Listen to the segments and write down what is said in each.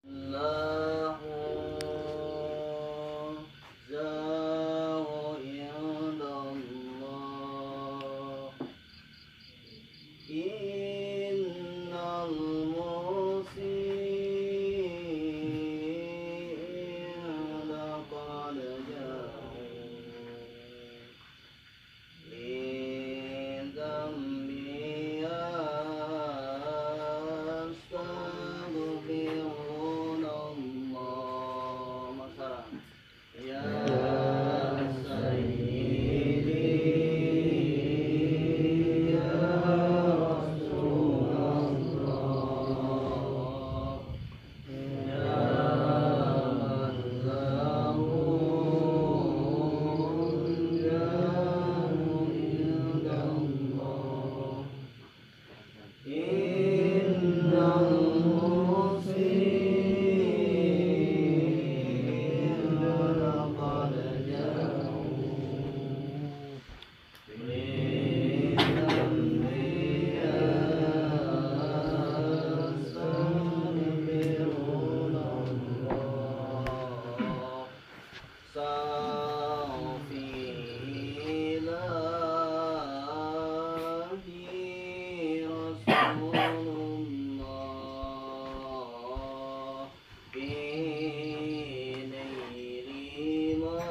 الله زاو عند الله إن المسيء قد جاءوا من ذنبي يستغفرون الله مثلا يا سيدي يا رسول الله يا من له عند الله إن المسيء لقد جاءوا من ذنبي يستغفرون الله صافي إلهي رسول الله في نيل ما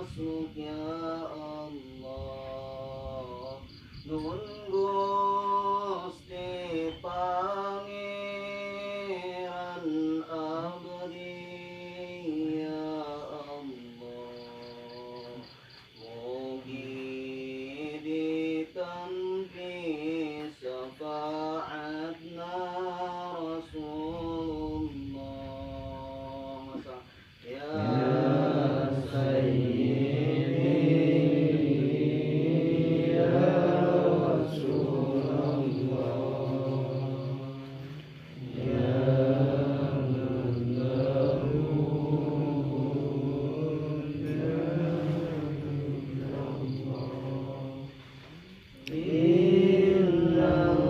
أسلك يا الله Nun Gusti Pangeran abdi ya Allah mugi ditampi syafaatna Rasulullah ya Sayyidi ya Rasulullah ya man lahu innal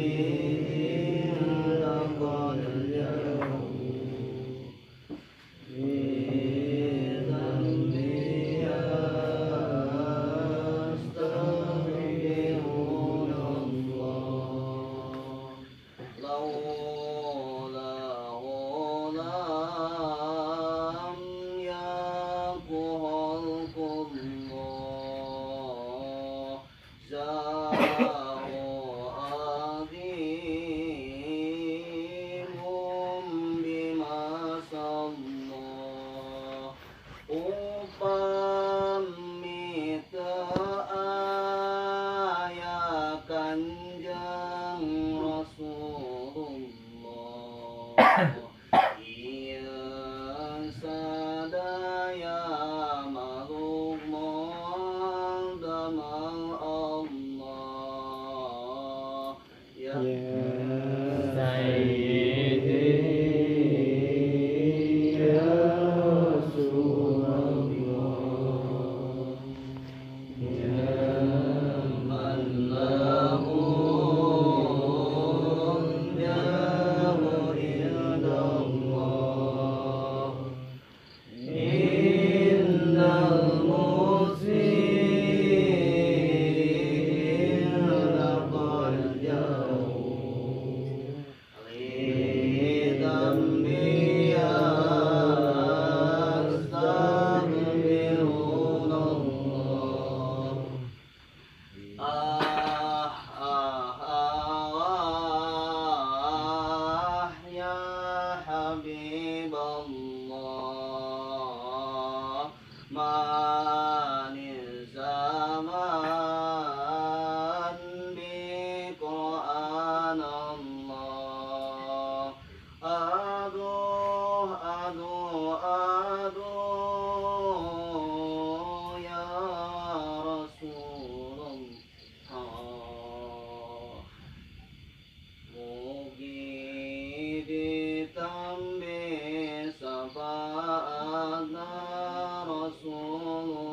muslimin laqad ja'u min dhanbi yastaghfirun Allah laulahu lam yakun khalqullah za'u azimum bima sallah upami aya kanjeng Rasulullah ieu sadaya makhluk damel Allah ya Sayyidi ya Rasulullah ya man lahu inda Allah innal muslimin laqad ja'u lidambi yastaghfirun Allah ya Habiballah manil zaman bi Quran Allah aduh ya Rasulullah mugi ditambi syafaatna Rasulullah